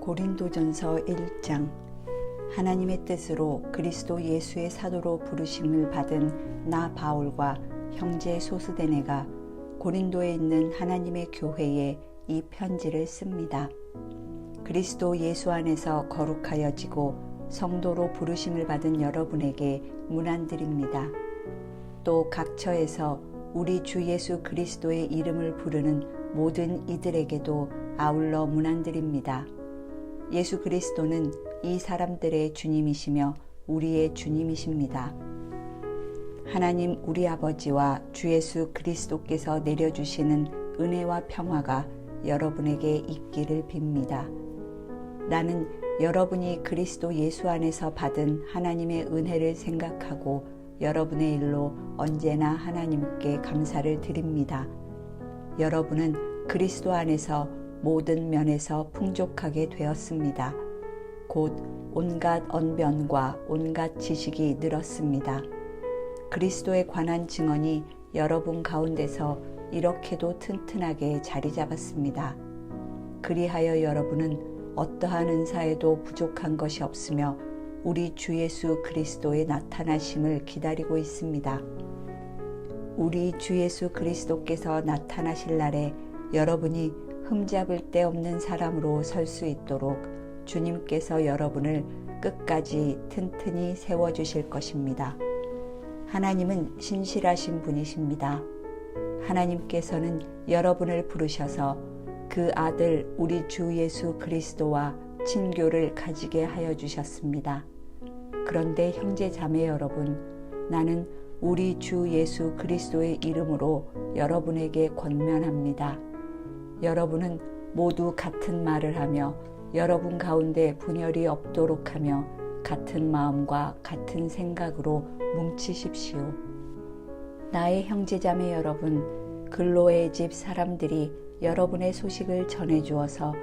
고린도전서 1장. 하나님의 뜻으로 그리스도 예수의 사도로 부르심을 받은 나 바울과 형제 소스데네가 고린도에 있는 하나님의 교회에 이 편지를 씁니다. 그리스도 예수 안에서 거룩하여지고 성도로 부르심을 받은 여러분에게 문안드립니다. 또 각처에서 우리 주 예수 그리스도의 이름을 부르는 모든 이들에게도 아울러 문안드립니다. 예수 그리스도는 이 사람들의 주님이시며 우리의 주님이십니다. 하나님 우리 아버지와 주 예수 그리스도께서 내려주시는 은혜와 평화가 여러분에게 있기를 빕니다. 나는 여러분이 그리스도 예수 안에서 받은 하나님의 은혜를 생각하고 여러분의 일로 언제나 하나님께 감사를 드립니다. 여러분은 그리스도 안에서 모든 면에서 풍족하게 되었습니다. 곧 온갖 언변과 온갖 지식이 늘었습니다. 그리스도에 관한 증언이 여러분 가운데서 이렇게도 튼튼하게 자리 잡았습니다. 그리하여 여러분은 어떠한 은사에도 부족한 것이 없으며 우리 주 예수 그리스도의 나타나심을 기다리고 있습니다. 우리 주 예수 그리스도께서 나타나실 날에 여러분이 흠잡을 데 없는 사람으로 설 수 있도록 주님께서 여러분을 끝까지 튼튼히 세워주실 것입니다. 하나님은 신실하신 분이십니다. 하나님께서는 여러분을 부르셔서 그 아들 우리 주 예수 그리스도와 친교를 가지게 하여 주셨습니다. 그런데 형제 자매 여러분, 나는 우리 주 예수 그리스도의 이름으로 여러분에게 권면합니다. 여러분은 모두 같은 말을 하며 여러분 가운데 분열이 없도록 하며 같은 마음과 같은 생각으로 뭉치십시오. 나의 형제자매 여러분, 글로의 집 사람들이 여러분의 소식을 전해주어서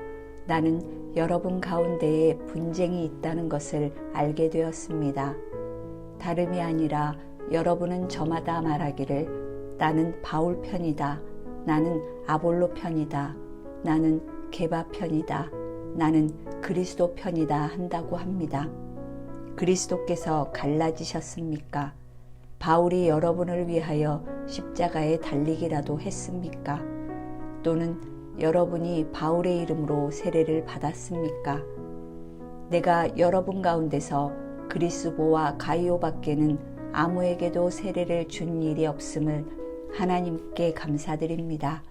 나는 여러분 가운데에 분쟁이 있다는 것을 알게 되었습니다. 다름이 아니라 여러분은 저마다 말하기를 나는 바울 편이다, 나는 아볼로 편이다, 나는 게바 편이다, 나는 그리스도 편이다 한다고 합니다. 그리스도께서 갈라지셨습니까? 바울이 여러분을 위하여 십자가에 달리기라도 했습니까? 또는 여러분이 바울의 이름으로 세례를 받았습니까? 내가 여러분 가운데서 그리스보와 가이오 밖에는 아무에게도 세례를 준 일이 없음을 하나님께 감사드립니다.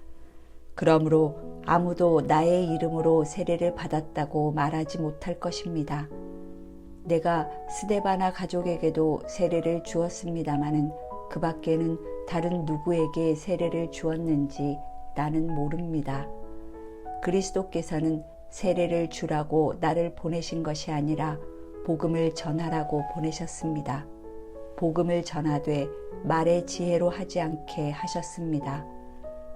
그러므로 아무도 나의 이름으로 세례를 받았다고 말하지 못할 것입니다. 내가 스데바나 가족에게도 세례를 주었습니다마는 그 밖에는 다른 누구에게 세례를 주었는지 나는 모릅니다. 그리스도께서는 세례를 주라고 나를 보내신 것이 아니라 복음을 전하라고 보내셨습니다. 복음을 전하되 말의 지혜로 하지 않게 하셨습니다.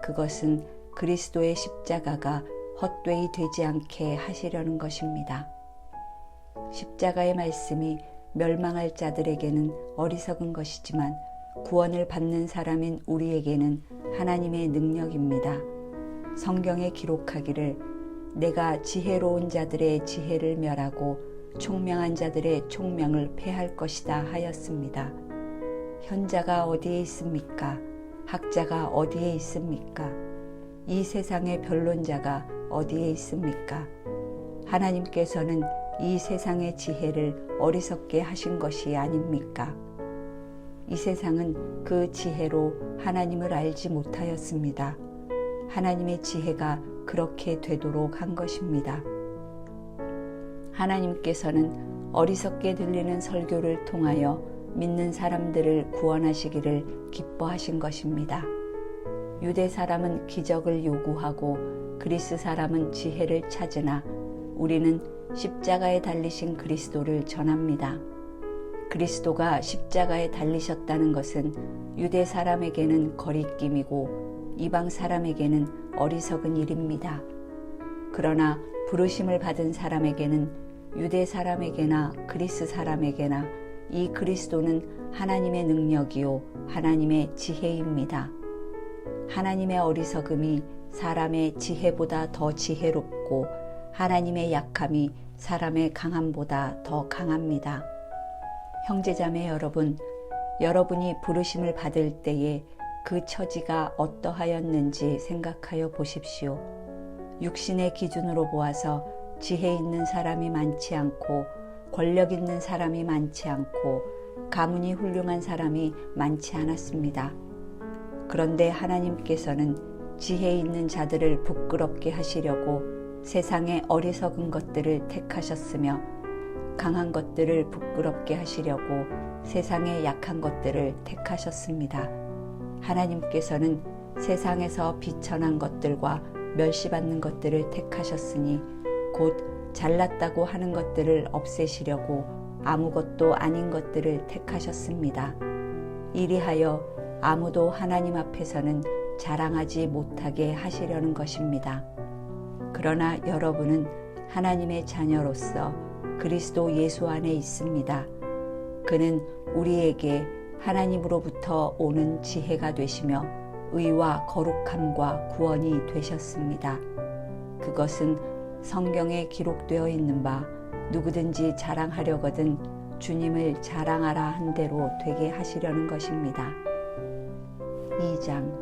그것은 그리스도의 십자가가 헛되이 되지 않게 하시려는 것입니다. 십자가의 말씀이 멸망할 자들에게는 어리석은 것이지만 구원을 받는 사람인 우리에게는 하나님의 능력입니다. 성경에 기록하기를 내가 지혜로운 자들의 지혜를 멸하고 총명한 자들의 총명을 패할 것이다 하였습니다. 현자가 어디에 있습니까? 학자가 어디에 있습니까? 이 세상의 변론자가 어디에 있습니까? 하나님께서는 이 세상의 지혜를 어리석게 하신 것이 아닙니까? 이 세상은 그 지혜로 하나님을 알지 못하였습니다. 하나님의 지혜가 그렇게 되도록 한 것입니다. 하나님께서는 어리석게 들리는 설교를 통하여 믿는 사람들을 구원하시기를 기뻐하신 것입니다. 유대 사람은 기적을 요구하고 그리스 사람은 지혜를 찾으나 우리는 십자가에 달리신 그리스도를 전합니다. 그리스도가 십자가에 달리셨다는 것은 유대 사람에게는 거리낌이고 이방 사람에게는 어리석은 일입니다. 그러나 부르심을 받은 사람에게는 유대 사람에게나 그리스 사람에게나 이 그리스도는 하나님의 능력이요 하나님의 지혜입니다. 하나님의 어리석음이 사람의 지혜보다 더 지혜롭고 하나님의 약함이 사람의 강함보다 더 강합니다. 형제자매 여러분, 여러분이 부르심을 받을 때에 그 처지가 어떠하였는지 생각하여 보십시오. 육신의 기준으로 보아서 지혜 있는 사람이 많지 않고 권력 있는 사람이 많지 않고 가문이 훌륭한 사람이 많지 않았습니다. 그런데 하나님께서는 지혜 있는 자들을 부끄럽게 하시려고 세상의 어리석은 것들을 택하셨으며 강한 것들을 부끄럽게 하시려고 세상의 약한 것들을 택하셨습니다. 하나님께서는 세상에서 비천한 것들과 멸시받는 것들을 택하셨으니 곧 잘났다고 하는 것들을 없애시려고 아무것도 아닌 것들을 택하셨습니다. 이리하여 아무도 하나님 앞에서는 자랑하지 못하게 하시려는 것입니다. 그러나 여러분은 하나님의 자녀로서 그리스도 예수 안에 있습니다. 그는 우리에게 하나님으로부터 오는 지혜가 되시며 의와 거룩함과 구원이 되셨습니다. 그것은 성경에 기록되어 있는 바 누구든지 자랑하려거든 주님을 자랑하라 한 대로 되게 하시려는 것입니다. 2장.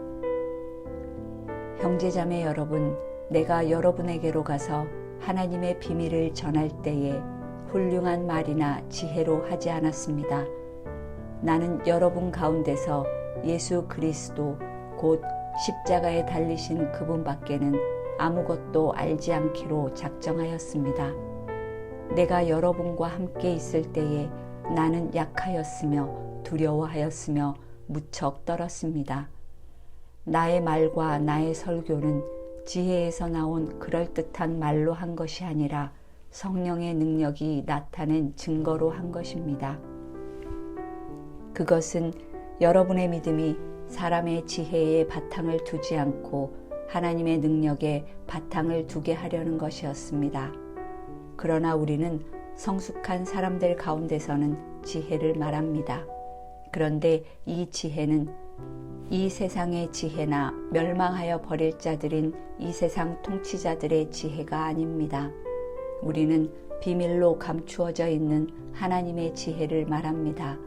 형제자매 여러분, 내가 여러분에게로 가서 하나님의 비밀을 전할 때에 훌륭한 말이나 지혜로 하지 않았습니다. 나는 여러분 가운데서 예수 그리스도 곧 십자가에 달리신 그분밖에는 아무것도 알지 않기로 작정하였습니다. 내가 여러분과 함께 있을 때에 나는 약하였으며 두려워하였으며 무척 떨었습니다. 나의 말과 나의 설교는 지혜에서 나온 그럴듯한 말로 한 것이 아니라 성령의 능력이 나타낸 증거로 한 것입니다. 그것은 여러분의 믿음이 사람의 지혜에 바탕을 두지 않고 하나님의 능력에 바탕을 두게 하려는 것이었습니다. 그러나 우리는 성숙한 사람들 가운데서는 지혜를 말합니다. 그런데 이 지혜는 이 세상의 지혜나 멸망하여 버릴 자들인 이 세상 통치자들의 지혜가 아닙니다. 우리는 비밀로 감추어져 있는 하나님의 지혜를 말합니다.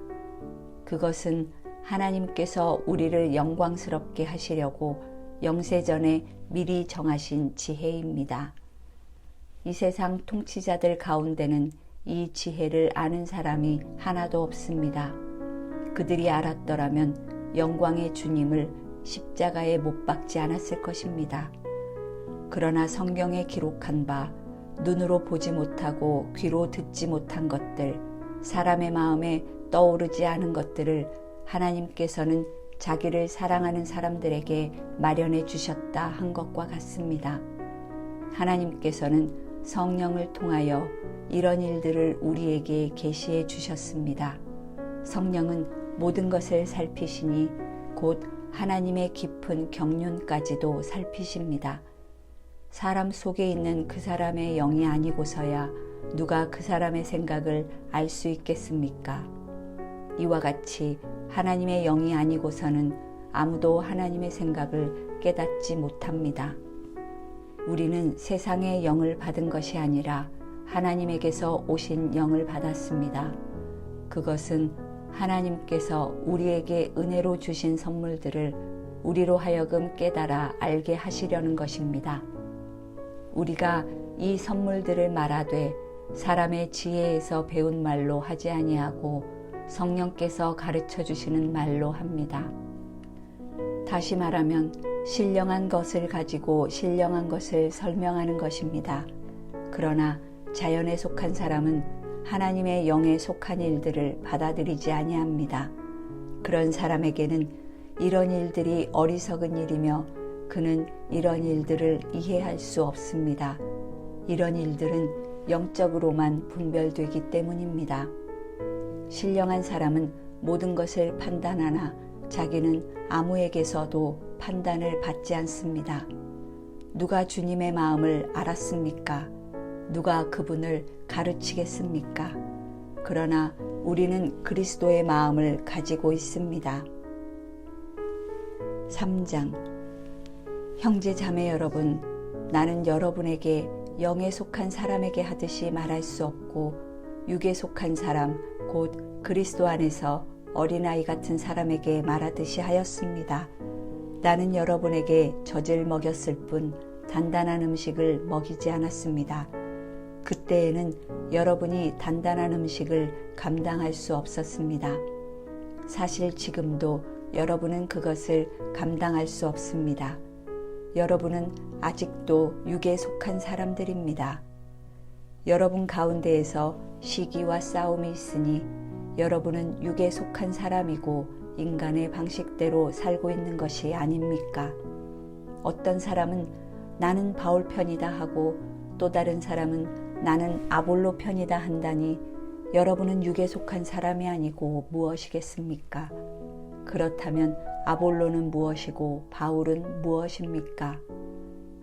그것은 하나님께서 우리를 영광스럽게 하시려고 영세전에 미리 정하신 지혜입니다. 이 세상 통치자들 가운데는 이 지혜를 아는 사람이 하나도 없습니다. 그들이 알았더라면 영광의 주님을 십자가에 못 박지 않았을 것입니다. 그러나 성경에 기록한 바 눈으로 보지 못하고 귀로 듣지 못한 것들, 사람의 마음에 떠오르지 않은 것들을 하나님께서는 자기를 사랑하는 사람들에게 마련해 주셨다 한 것과 같습니다. 하나님께서는 성령을 통하여 이런 일들을 우리에게 계시해 주셨습니다. 성령은 모든 것을 살피시니 곧 하나님의 깊은 경륜까지도 살피십니다. 사람 속에 있는 그 사람의 영이 아니고서야 누가 그 사람의 생각을 알 수 있겠습니까? 이와 같이 하나님의 영이 아니고서는 아무도 하나님의 생각을 깨닫지 못합니다. 우리는 세상의 영을 받은 것이 아니라 하나님에게서 오신 영을 받았습니다. 그것은 하나님께서 우리에게 은혜로 주신 선물들을 우리로 하여금 깨달아 알게 하시려는 것입니다. 우리가 이 선물들을 말하되 사람의 지혜에서 배운 말로 하지 아니하고 성령께서 가르쳐 주시는 말로 합니다. 다시 말하면 신령한 것을 가지고 신령한 것을 설명하는 것입니다. 그러나 자연에 속한 사람은 하나님의 영에 속한 일들을 받아들이지 아니합니다. 그런 사람에게는 이런 일들이 어리석은 일이며 그는 이런 일들을 이해할 수 없습니다. 이런 일들은 영적으로만 분별되기 때문입니다. 신령한 사람은 모든 것을 판단하나 자기는 아무에게서도 판단을 받지 않습니다. 누가 주님의 마음을 알았습니까? 누가 그분을 가르치겠습니까? 그러나 우리는 그리스도의 마음을 가지고 있습니다. 3장. 형제 자매 여러분, 나는 여러분에게 영에 속한 사람에게 하듯이 말할 수 없고 육에 속한 사람 곧 그리스도 안에서 어린아이 같은 사람에게 말하듯이 하였습니다. 나는 여러분에게 젖을 먹였을 뿐 단단한 음식을 먹이지 않았습니다. 그때에는 여러분이 단단한 음식을 감당할 수 없었습니다. 사실 지금도 여러분은 그것을 감당할 수 없습니다. 여러분은 아직도 육에 속한 사람들입니다. 여러분 가운데에서 시기와 싸움이 있으니 여러분은 육에 속한 사람이고 인간의 방식대로 살고 있는 것이 아닙니까? 어떤 사람은 나는 바울 편이다 하고 또 다른 사람은 나는 아볼로 편이다 한다니 여러분은 육에 속한 사람이 아니고 무엇이겠습니까? 그렇다면 아볼로는 무엇이고 바울은 무엇입니까?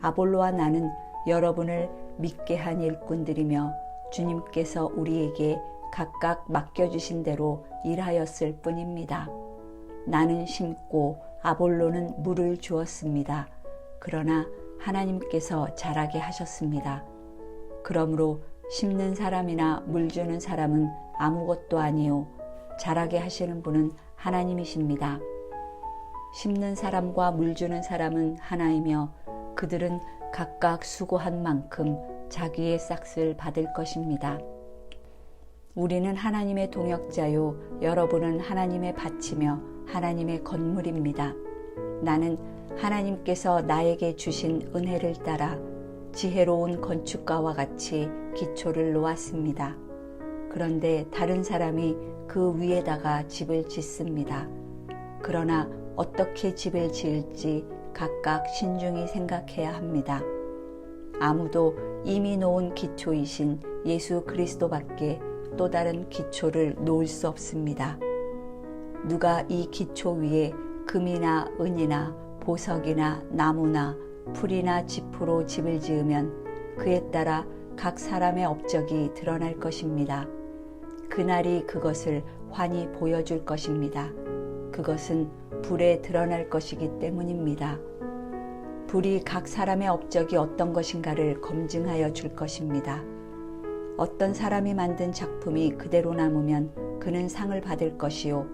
아볼로와 나는 여러분을 믿게 한 일꾼들이며 주님께서 우리에게 각각 맡겨주신 대로 일하였을 뿐입니다. 나는 심고 아볼로는 물을 주었습니다. 그러나 하나님께서 자라게 하셨습니다. 그러므로 심는 사람이나 물 주는 사람은 아무것도 아니요 자라게 하시는 분은 하나님이십니다. 심는 사람과 물 주는 사람은 하나이며 그들은 각각 수고한 만큼 자기의 싹을 받을 것입니다. 우리는 하나님의 동역자요 여러분은 하나님의 밭이며 하나님의 건물입니다. 나는 하나님께서 나에게 주신 은혜를 따라 지혜로운 건축가와 같이 기초를 놓았습니다. 그런데 다른 사람이 그 위에다가 집을 짓습니다. 그러나 어떻게 집을 지을지 각각 신중히 생각해야 합니다. 아무도 이미 놓은 기초이신 예수 그리스도밖에 또 다른 기초를 놓을 수 없습니다. 누가 이 기초 위에 금이나 은이나 보석이나 나무나 풀이나 짚으로 집을 지으면 그에 따라 각 사람의 업적이 드러날 것입니다. 그날이 그것을 환히 보여줄 것입니다. 그것은 불에 드러날 것이기 때문입니다. 불이 각 사람의 업적이 어떤 것인가를 검증하여 줄 것입니다. 어떤 사람이 만든 작품이 그대로 남으면 그는 상을 받을 것이요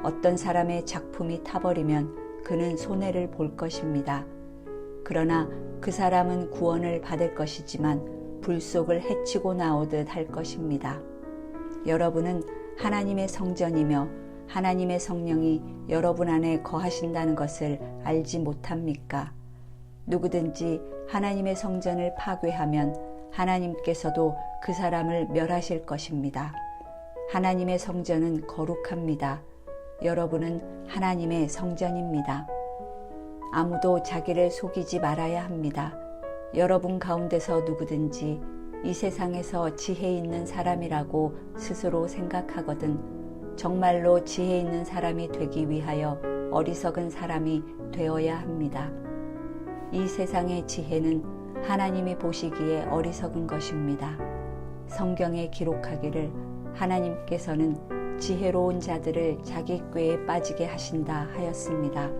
어떤 사람의 작품이 타버리면 그는 손해를 볼 것입니다. 그러나 그 사람은 구원을 받을 것이지만 불 속을 헤치고 나오듯 할 것입니다. 여러분은 하나님의 성전이며 하나님의 성령이 여러분 안에 거하신다는 것을 알지 못합니까? 누구든지 하나님의 성전을 파괴하면 하나님께서도 그 사람을 멸하실 것입니다. 하나님의 성전은 거룩합니다. 여러분은 하나님의 성전입니다. 아무도 자기를 속이지 말아야 합니다. 여러분 가운데서 누구든지 이 세상에서 지혜 있는 사람이라고 스스로 생각하거든 정말로 지혜 있는 사람이 되기 위하여 어리석은 사람이 되어야 합니다. 이 세상의 지혜는 하나님이 보시기에 어리석은 것입니다. 성경에 기록하기를 하나님께서는 지혜로운 자들을 자기 꾀에 빠지게 하신다 하였습니다.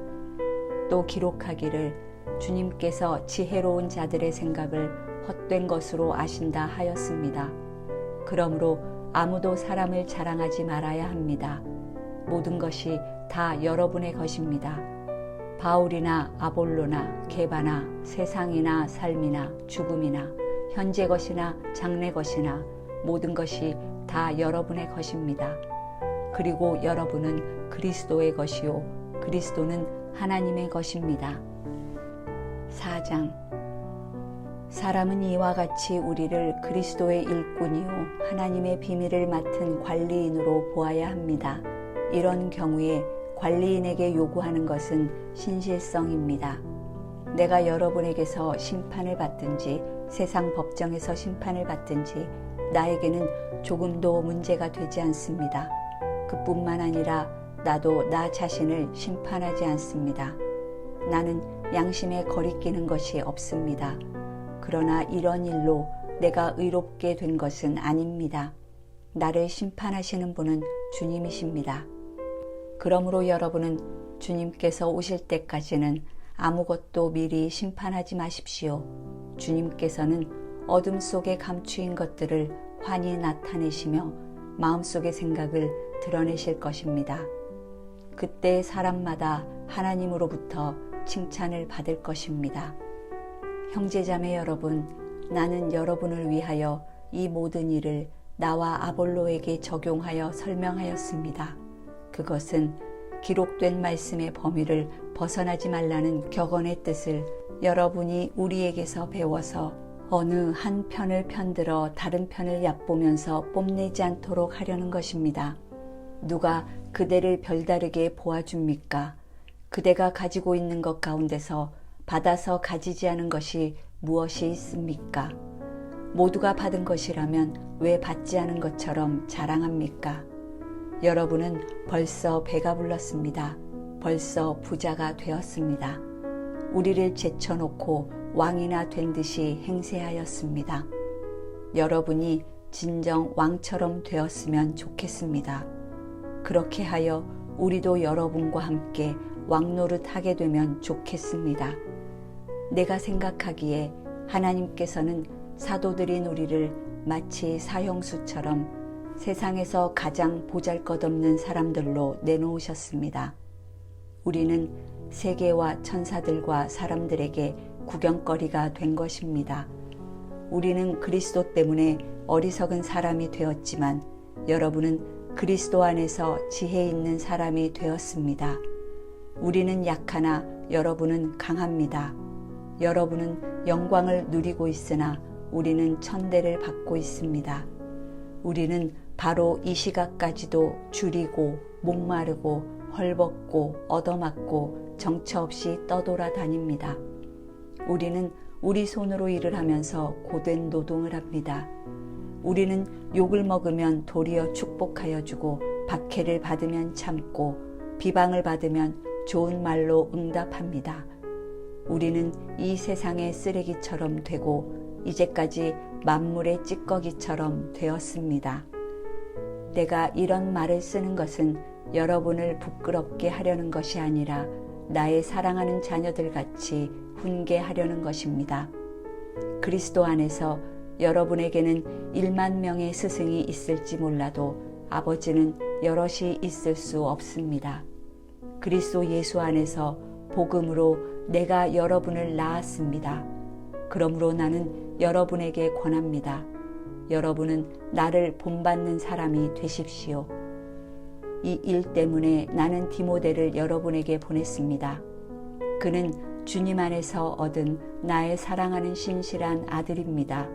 또 기록하기를 주님께서 지혜로운 자들의 생각을 헛된 것으로 아신다 하였습니다. 그러므로 아무도 사람을 자랑하지 말아야 합니다. 모든 것이 다 여러분의 것입니다. 바울이나 아볼로나 게바나 세상이나 삶이나 죽음이나 현재 것이나 장래 것이나 모든 것이 다 여러분의 것입니다. 그리고 여러분은 그리스도의 것이요 그리스도는 하나님의 것입니다. 4장 사람은 이와 같이 우리를 그리스도의 일꾼이요 하나님의 비밀을 맡은 관리인으로 보아야 합니다. 이런 경우에 관리인에게 요구하는 것은 신실성입니다. 내가 여러분에게서 심판을 받든지 세상 법정에서 심판을 받든지 나에게는 조금도 문제가 되지 않습니다. 그뿐만 아니라 나도 나 자신을 심판하지 않습니다. 나는 양심에 거리끼는 것이 없습니다. 그러나 이런 일로 내가 의롭게 된 것은 아닙니다. 나를 심판하시는 분은 주님이십니다. 그러므로 여러분은 주님께서 오실 때까지는 아무것도 미리 심판하지 마십시오. 주님께서는 어둠 속에 감추인 것들을 환히 나타내시며 마음속의 생각을 드러내실 것입니다. 그때 사람마다 하나님으로부터 칭찬을 받을 것입니다. 형제자매 여러분, 나는 여러분을 위하여 이 모든 일을 나와 아볼로에게 적용하여 설명하였습니다. 그것은 기록된 말씀의 범위를 벗어나지 말라는 격언의 뜻을 여러분이 우리에게서 배워서 어느 한 편을 편들어 다른 편을 얕보면서 뽐내지 않도록 하려는 것입니다. 누가 그대를 별다르게 보아줍니까? 그대가 가지고 있는 것 가운데서 받아서 가지지 않은 것이 무엇이 있습니까? 모두가 받은 것이라면 왜 받지 않은 것처럼 자랑합니까? 여러분은 벌써 배가 불렀습니다. 벌써 부자가 되었습니다. 우리를 제쳐놓고 왕이나 된 듯이 행세하였습니다. 여러분이 진정 왕처럼 되었으면 좋겠습니다. 그렇게 하여 우리도 여러분과 함께 왕노릇 하게 되면 좋겠습니다. 내가 생각하기에 하나님께서는 사도들인 우리를 마치 사형수처럼 세상에서 가장 보잘것없는 사람들로 내놓으셨습니다. 우리는 세계와 천사들과 사람들에게 구경거리가 된 것입니다. 우리는 그리스도 때문에 어리석은 사람이 되었지만 여러분은 그리스도 안에서 지혜 있는 사람이 되었습니다. 우리는 약하나 여러분은 강합니다. 여러분은 영광을 누리고 있으나 우리는 천대를 받고 있습니다. 우리는 바로 이 시각까지도 줄이고 목마르고 헐벗고 얻어맞고 정처 없이 떠돌아다닙니다. 우리는 우리 손으로 일을 하면서 고된 노동을 합니다. 우리는 욕을 먹으면 도리어 축복하여 주고 박해를 받으면 참고 비방을 받으면 좋은 말로 응답합니다. 우리는 이 세상의 쓰레기처럼 되고 이제까지 만물의 찌꺼기처럼 되었습니다. 내가 이런 말을 쓰는 것은 여러분을 부끄럽게 하려는 것이 아니라 나의 사랑하는 자녀들 같이 훈계하려는 것입니다. 그리스도 안에서 여러분에게는 1만 명의 스승이 있을지 몰라도 아버지는 여럿이 있을 수 없습니다. 그리스도 예수 안에서 복음으로 내가 여러분을 낳았습니다. 그러므로 나는 여러분에게 권합니다. 여러분은 나를 본받는 사람이 되십시오. 이 일 때문에 나는 디모데를 여러분에게 보냈습니다. 그는 주님 안에서 얻은 나의 사랑하는 신실한 아들입니다.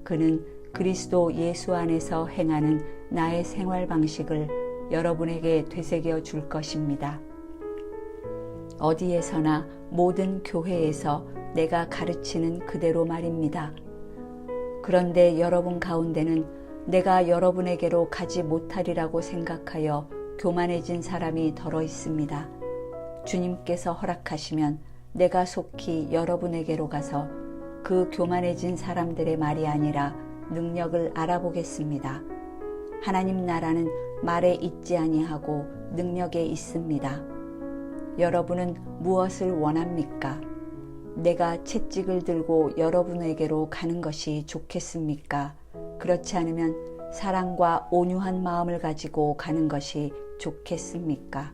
그는 그리스도 예수 안에서 행하는 나의 생활 방식을 여러분에게 되새겨 줄 것입니다. 어디에서나 모든 교회에서 내가 가르치는 그대로 말입니다. 그런데 여러분 가운데는 내가 여러분에게로 가지 못하리라고 생각하여 교만해진 사람이 덜어 있습니다. 주님께서 허락하시면 내가 속히 여러분에게로 가서 그 교만해진 사람들의 말이 아니라 능력을 알아보겠습니다. 하나님 나라는 말에 있지 아니하고 능력에 있습니다. 여러분은 무엇을 원합니까? 내가 채찍을 들고 여러분에게로 가는 것이 좋겠습니까? 그렇지 않으면 사랑과 온유한 마음을 가지고 가는 것이 좋겠습니까?